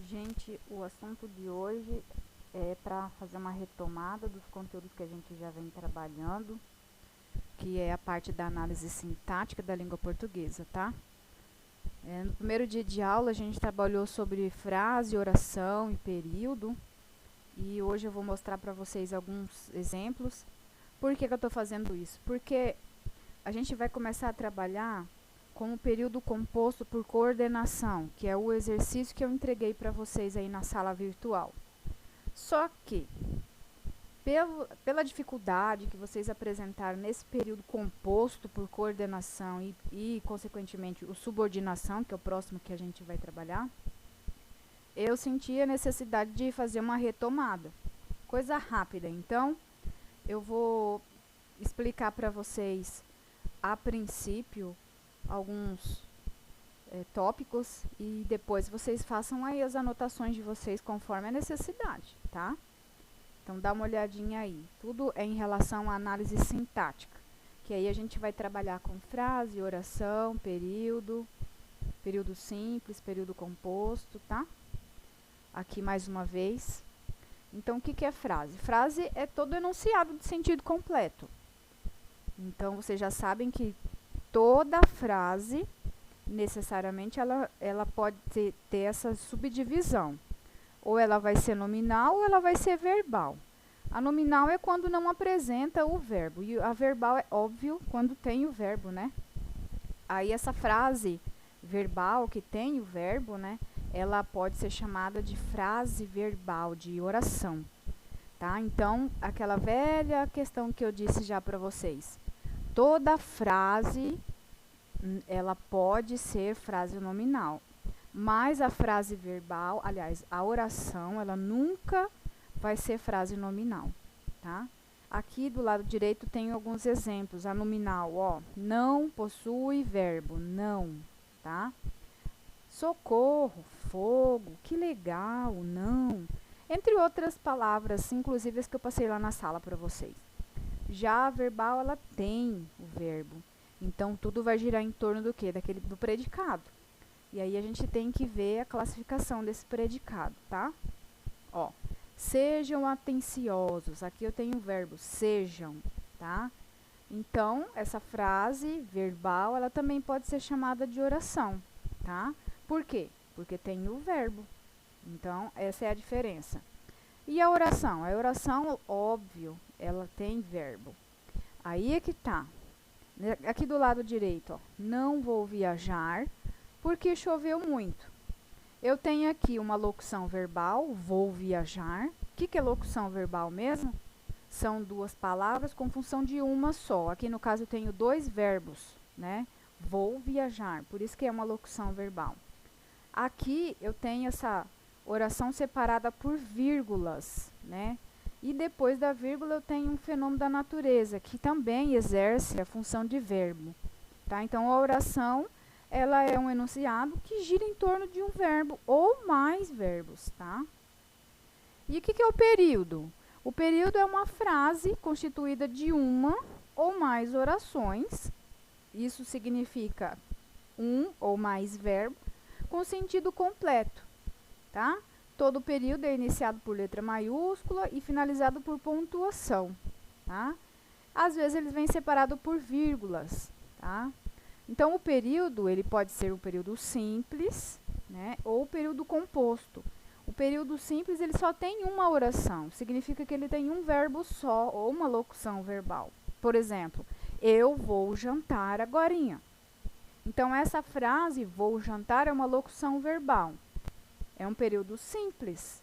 Gente, o assunto de hoje é para fazer uma retomada dos conteúdos que a gente já vem trabalhando, que é a parte da análise sintática da língua portuguesa, tá? No primeiro dia de aula a gente trabalhou sobre frase, oração e período, e hoje eu vou mostrar para vocês alguns exemplos. Por que eu estou fazendo isso? Porque a gente vai começar a trabalhar com o período composto por coordenação, que é o exercício que eu entreguei para vocês aí na sala virtual. Só que, pela dificuldade que vocês apresentaram nesse período composto por coordenação e, consequentemente, o subordinação, que é o próximo que a gente vai trabalhar, eu senti a necessidade de fazer uma retomada. Coisa rápida. Então, eu vou explicar para vocês, a princípio, alguns tópicos e depois vocês façam aí as anotações de vocês conforme a necessidade, tá? Então dá uma olhadinha aí. Tudo é em relação à análise sintática, que aí a gente vai trabalhar com frase, oração, período simples, período composto, tá? Aqui mais uma vez. Então o que é frase? Frase é todo enunciado de sentido completo. Então vocês já sabem que toda frase, necessariamente, ela pode ter essa subdivisão. Ou ela vai ser nominal ou ela vai ser verbal. A nominal é quando não apresenta o verbo. E a verbal é óbvio quando tem o verbo, né? Aí essa frase verbal que tem o verbo, né? Ela pode ser chamada de frase verbal, de oração. Tá? Então, aquela velha questão que eu disse já para vocês. Toda frase, ela pode ser frase nominal, mas a frase verbal, aliás, a oração, ela nunca vai ser frase nominal, tá? Aqui do lado direito tem alguns exemplos. A nominal, ó, não possui verbo, não, tá? Socorro, fogo, que legal, não. Entre outras palavras, inclusive as que eu passei lá na sala para vocês. Já a verbal, ela tem o verbo. Então, tudo vai girar em torno do quê? Do predicado. E aí, a gente tem que ver a classificação desse predicado, tá? Ó, sejam atenciosos. Aqui eu tenho o verbo sejam, tá? Então, essa frase verbal, ela também pode ser chamada de oração, tá? Por quê? Porque tem o verbo. Então, essa é a diferença. E a oração? A oração, óbvio, ela tem verbo. Aí é que tá. Aqui do lado direito, ó, não vou viajar porque choveu muito. Eu tenho aqui uma locução verbal, vou viajar. O que é locução verbal mesmo? São duas palavras com função de uma só. Aqui no caso eu tenho dois verbos, né? Vou viajar, por isso que é uma locução verbal. Aqui eu tenho essa oração separada por vírgulas, né? E depois da vírgula eu tenho um fenômeno da natureza, que também exerce a função de verbo, tá? Então, a oração, ela é um enunciado que gira em torno de um verbo ou mais verbos, tá? E o que é o período? O período é uma frase constituída de uma ou mais orações. Isso significa um ou mais verbo com sentido completo, tá? Todo o período é iniciado por letra maiúscula e finalizado por pontuação, tá? Às vezes, eles vêm separados por vírgulas, tá? Então, o período, ele pode ser o período simples, né? Ou o período composto. O período simples, ele só tem uma oração. Significa que ele tem um verbo só, ou uma locução verbal. Por exemplo, eu vou jantar agorinha. Então, essa frase, vou jantar, é uma locução verbal. É um período simples,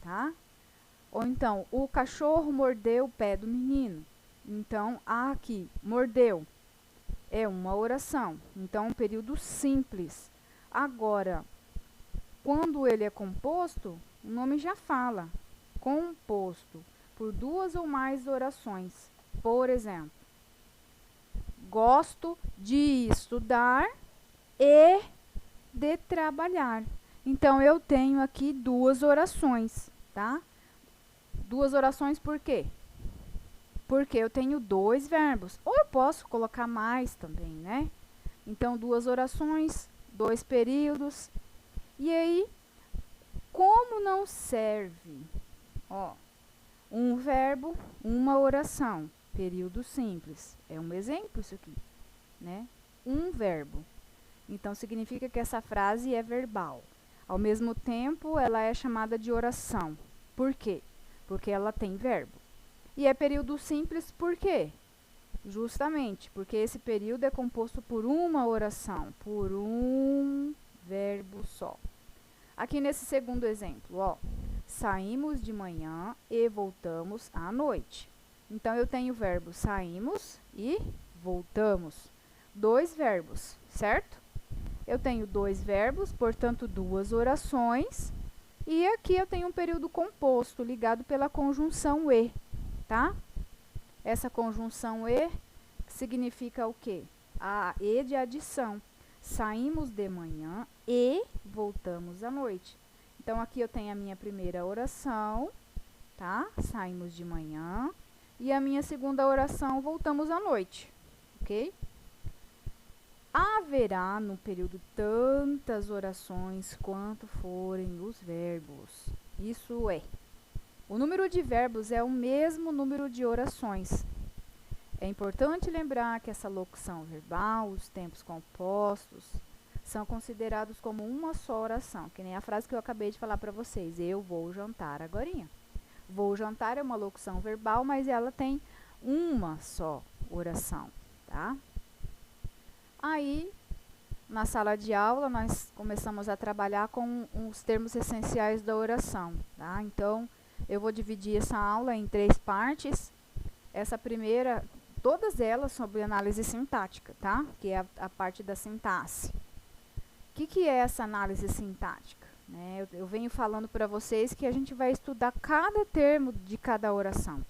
tá? Ou então, o cachorro mordeu o pé do menino. Então, aqui, mordeu, é uma oração. Então, um período simples. Agora, quando ele é composto, o nome já fala. Composto por duas ou mais orações. Por exemplo, gosto de estudar e de trabalhar. Então, eu tenho aqui duas orações, tá? Duas orações por quê? Porque eu tenho dois verbos. Ou eu posso colocar mais também, né? Então, duas orações, dois períodos. E aí, como não serve? Ó, um verbo, uma oração, período simples. É um exemplo isso aqui, né? Um verbo. Então, significa que essa frase é verbal. Ao mesmo tempo, ela é chamada de oração. Por quê? Porque ela tem verbo. E é período simples por quê? Justamente porque esse período é composto por uma oração, por um verbo só. Aqui nesse segundo exemplo, ó, saímos de manhã e voltamos à noite. Então, eu tenho o verbo saímos e voltamos. Dois verbos, certo? Eu tenho dois verbos, portanto, duas orações. E aqui eu tenho um período composto, ligado pela conjunção e, tá? Essa conjunção e significa o quê? A e de adição. Saímos de manhã e voltamos à noite. Então, aqui eu tenho a minha primeira oração, tá? Saímos de manhã. E a minha segunda oração, voltamos à noite, ok? Haverá no período tantas orações quanto forem os verbos. Isso é. O número de verbos é o mesmo número de orações. É importante lembrar que essa locução verbal, os tempos compostos, são considerados como uma só oração, que nem a frase que eu acabei de falar para vocês. Eu vou jantar agorinha. Vou jantar é uma locução verbal, mas ela tem uma só oração, tá? Aí, na sala de aula, nós começamos a trabalhar com os termos essenciais da oração, tá? Então, eu vou dividir essa aula em 3 partes. Essa primeira, todas elas sobre análise sintática, tá? Que é a parte da sintaxe. O que é essa análise sintática? Né? Eu venho falando para vocês que a gente vai estudar cada termo de cada oração,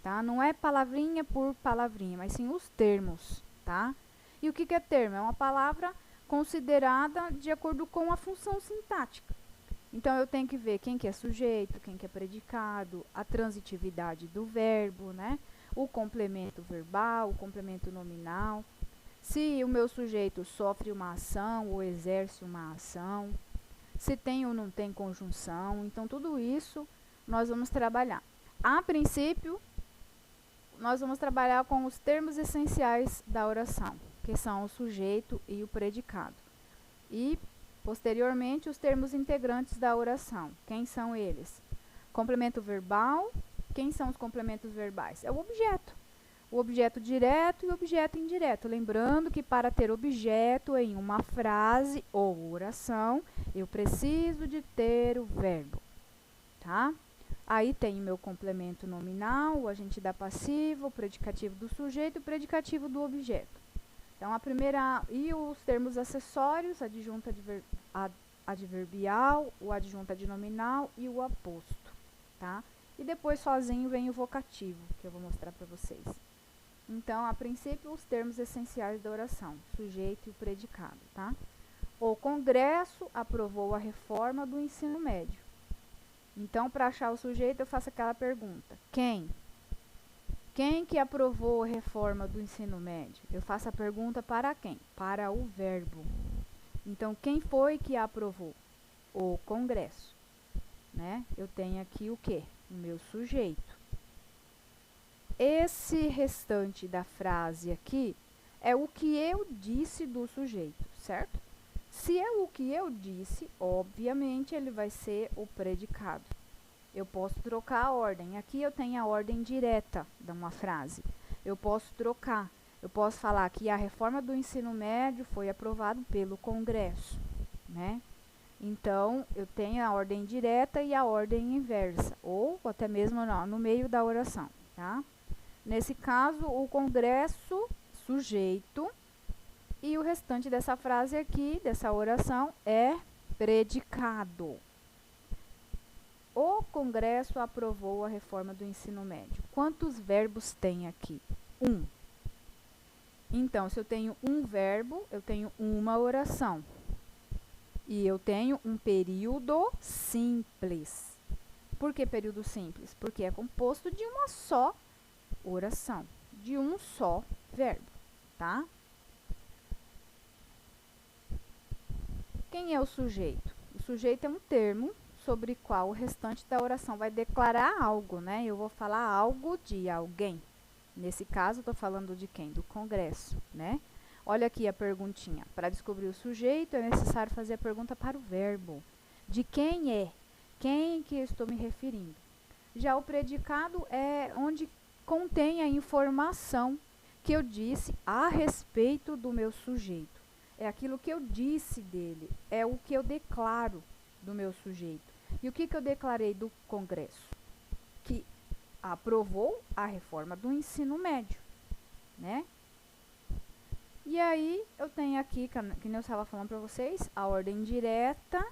tá? Não é palavrinha por palavrinha, mas sim os termos, tá? E o que é termo? É uma palavra considerada de acordo com a função sintática. Então, eu tenho que ver quem que é sujeito, quem que é predicado, a transitividade do verbo, né? O complemento verbal, o complemento nominal. Se o meu sujeito sofre uma ação ou exerce uma ação. Se tem ou não tem conjunção. Então, tudo isso nós vamos trabalhar. A princípio, nós vamos trabalhar com os termos essenciais da oração, que são o sujeito e o predicado. E, posteriormente, os termos integrantes da oração. Quem são eles? Complemento verbal. Quem são os complementos verbais? É o objeto. O objeto direto e o objeto indireto. Lembrando que para ter objeto em uma frase ou oração, eu preciso de ter o verbo, tá? Aí tem o meu complemento nominal, o agente da passiva, o predicativo do sujeito e o predicativo do objeto. Então, a primeira... E os termos acessórios, adjunta adverbial, o adjunta adnominal e o aposto, tá? E depois, sozinho, vem o vocativo, que eu vou mostrar para vocês. Então, a princípio, os termos essenciais da oração, sujeito e o predicado, tá? O Congresso aprovou a reforma do ensino médio. Então, para achar o sujeito, eu faço aquela pergunta. Quem? Quem que aprovou a reforma do ensino médio? Eu faço a pergunta para quem? Para o verbo. Então, quem foi que aprovou? O Congresso, né? Eu tenho aqui o quê? O meu sujeito. Esse restante da frase aqui é o que eu disse do sujeito, certo? Se é o que eu disse, obviamente, ele vai ser o predicado. Eu posso trocar a ordem. Aqui eu tenho a ordem direta de uma frase. Eu posso trocar. Eu posso falar que a reforma do ensino médio foi aprovada pelo Congresso, né? Então, eu tenho a ordem direta e a ordem inversa, ou até mesmo no meio da oração, tá? Nesse caso, o Congresso, sujeito, e o restante dessa frase aqui, dessa oração, é predicado. O Congresso aprovou a reforma do ensino médio. Quantos verbos tem aqui? 1. Então, se eu tenho um verbo, eu tenho uma oração. E eu tenho um período simples. Por que período simples? Porque é composto de uma só oração, de um só verbo, tá? Quem é o sujeito? O sujeito é um termo sobre qual o restante da oração vai declarar algo, né? Eu vou falar algo de alguém. Nesse caso, eu estou falando de quem? Do Congresso, né? Olha aqui a perguntinha. Para descobrir o sujeito, é necessário fazer a pergunta para o verbo. De quem é? Quem que eu estou me referindo? Já o predicado é onde contém a informação que eu disse a respeito do meu sujeito. É aquilo que eu disse dele, é o que eu declaro do meu sujeito. E o que eu declarei do Congresso? Que aprovou a reforma do ensino médio, né? E aí, eu tenho aqui, que eu estava falando para vocês, a ordem direta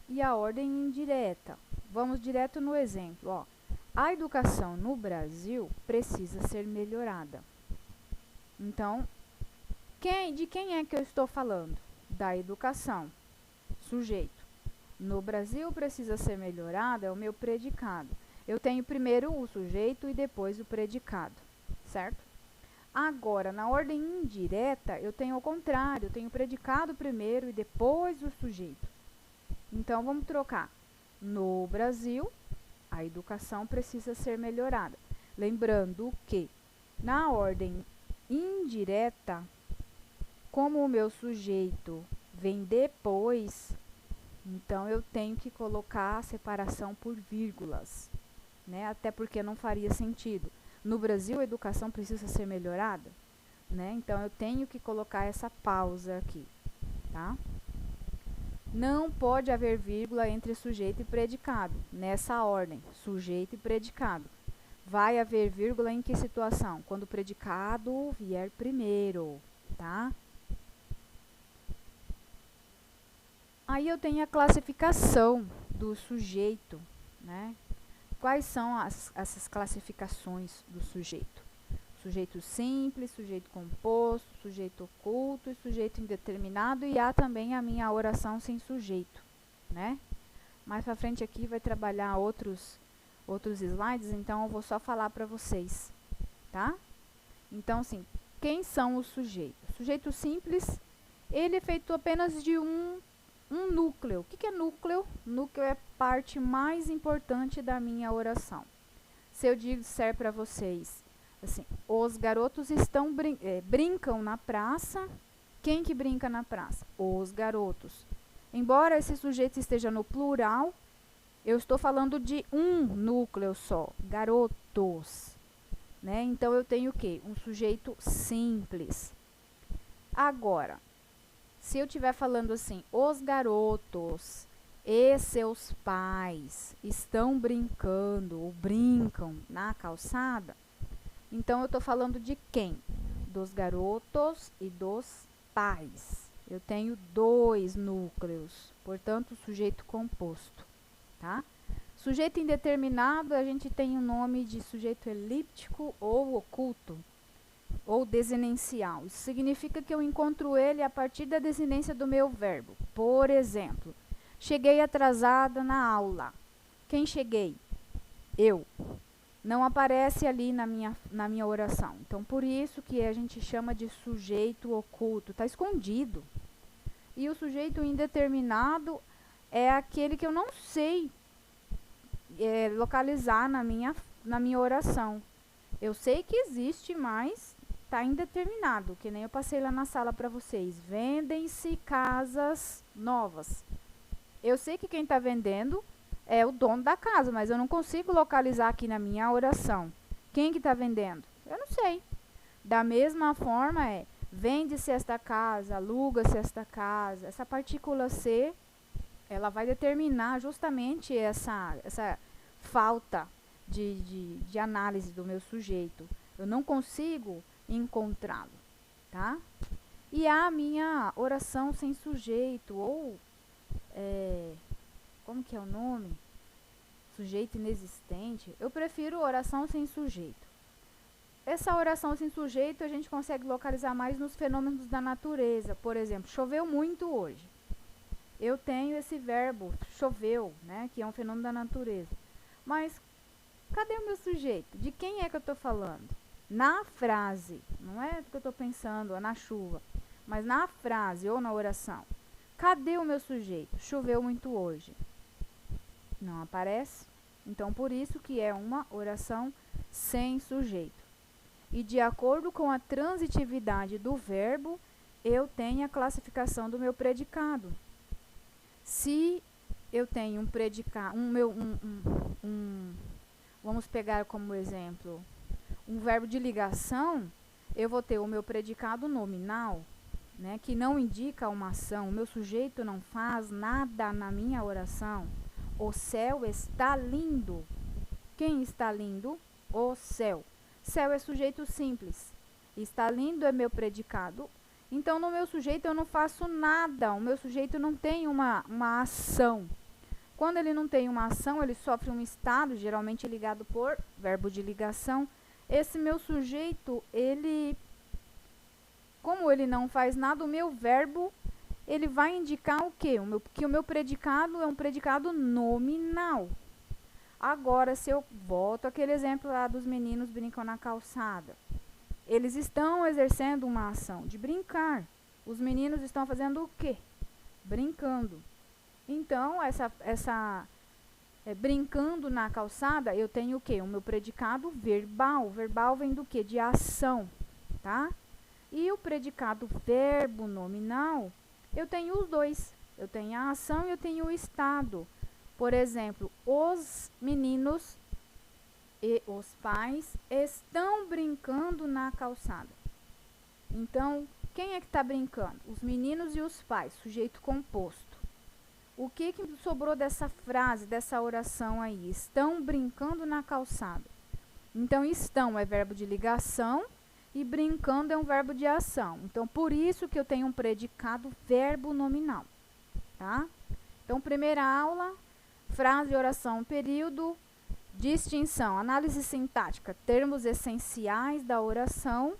e a ordem indireta. Vamos direto no exemplo, ó. A educação no Brasil precisa ser melhorada. Então, de quem é que eu estou falando? Da educação. Sujeito. No Brasil precisa ser melhorada é o meu predicado. Eu tenho primeiro o sujeito e depois o predicado, certo? Agora, na ordem indireta, eu tenho ao contrário, eu tenho o predicado primeiro e depois o sujeito. Então, vamos trocar. No Brasil, a educação precisa ser melhorada. Lembrando que, na ordem indireta, como o meu sujeito vem depois, então eu tenho que colocar a separação por vírgulas, né? Até porque não faria sentido. No Brasil, a educação precisa ser melhorada, né? Então eu tenho que colocar essa pausa aqui, tá? Não pode haver vírgula entre sujeito e predicado, nessa ordem, sujeito e predicado. Vai haver vírgula em que situação? Quando o predicado vier primeiro, tá? Aí eu tenho a classificação do sujeito, né? Quais são essas classificações do sujeito? Sujeito simples, sujeito composto, sujeito oculto e sujeito indeterminado, e há também a minha oração sem sujeito, né? Mais pra frente aqui vai trabalhar outros slides, então eu vou só falar para vocês, tá? Então, assim, quem são os sujeitos? O sujeito simples, ele é feito apenas de um núcleo. O que é núcleo? Núcleo é a parte mais importante da minha oração. Se eu disser para vocês, assim, os garotos brincam na praça. Quem que brinca na praça? Os garotos. Embora esse sujeito esteja no plural, eu estou falando de um núcleo só, garotos, né? Então, eu tenho o quê? Um sujeito simples. Agora, se eu estiver falando assim, os garotos e seus pais estão brincando ou brincam na calçada, então eu estou falando de quem? Dos garotos e dos pais. Eu tenho dois núcleos, portanto, sujeito composto, tá? Sujeito indeterminado, a gente tem o nome de sujeito elíptico ou oculto, ou desinencial. Isso significa que eu encontro ele a partir da desinência do meu verbo. Por exemplo, cheguei atrasada na aula. Quem cheguei? Eu. Não aparece ali na minha oração. Então, por isso que a gente chama de sujeito oculto. Está escondido. E o sujeito indeterminado é aquele que eu não sei localizar na minha oração. Eu sei que existe, mas está indeterminado, que nem eu passei lá na sala para vocês. Vendem-se casas novas. Eu sei que quem está vendendo é o dono da casa, mas eu não consigo localizar aqui na minha oração. Quem que está vendendo? Eu não sei. Da mesma forma vende-se esta casa, aluga-se esta casa. Essa partícula C, ela vai determinar justamente essa falta de análise do meu sujeito. Eu não consigo encontrá-lo, tá? E a minha oração sem sujeito, ou como que é o nome? Sujeito inexistente. Eu prefiro oração sem sujeito. Essa oração sem sujeito a gente consegue localizar mais nos fenômenos da natureza. Por exemplo, choveu muito hoje. Eu tenho esse verbo, choveu, né? Que é um fenômeno da natureza. Mas cadê o meu sujeito? De quem é que eu estou falando? Na frase, não é que eu estou pensando, na chuva, mas na frase ou na oração. Cadê o meu sujeito? Choveu muito hoje. Não aparece. Então, por isso que é uma oração sem sujeito. E de acordo com a transitividade do verbo, eu tenho a classificação do meu predicado. Se eu tenho um predicado, vamos pegar como exemplo, um verbo de ligação, eu vou ter o meu predicado nominal, né, que não indica uma ação. O meu sujeito não faz nada na minha oração. O céu está lindo. Quem está lindo? O céu. Céu é sujeito simples. Está lindo é meu predicado. Então, no meu sujeito eu não faço nada. O meu sujeito não tem uma ação. Quando ele não tem uma ação, ele sofre um estado, geralmente ligado por verbo de ligação. Esse meu sujeito, como ele não faz nada, o meu verbo, ele vai indicar o quê? Que o meu predicado é um predicado nominal. Agora, se eu volto àquele exemplo lá dos meninos brincam na calçada, eles estão exercendo uma ação de brincar. Os meninos estão fazendo o quê? Brincando. Então, brincando na calçada, eu tenho o quê? O meu predicado verbal. Verbal vem do quê? De ação, tá? E o predicado verbo nominal, eu tenho os dois. Eu tenho a ação e eu tenho o estado. Por exemplo, os meninos e os pais estão brincando na calçada. Então, quem é que está brincando? Os meninos e os pais, sujeito composto. O que sobrou dessa frase, dessa oração aí? Estão brincando na calçada. Então, estão é verbo de ligação e brincando é um verbo de ação. Então, por isso que eu tenho um predicado verbo nominal, tá? Então, primeira aula, frase, oração, período, distinção, análise sintática, termos essenciais da oração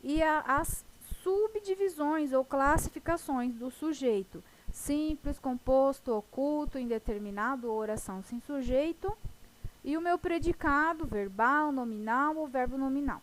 e as subdivisões ou classificações do sujeito. Simples, composto, oculto, indeterminado, oração sem sujeito. E o meu predicado, verbal, nominal ou verbo nominal.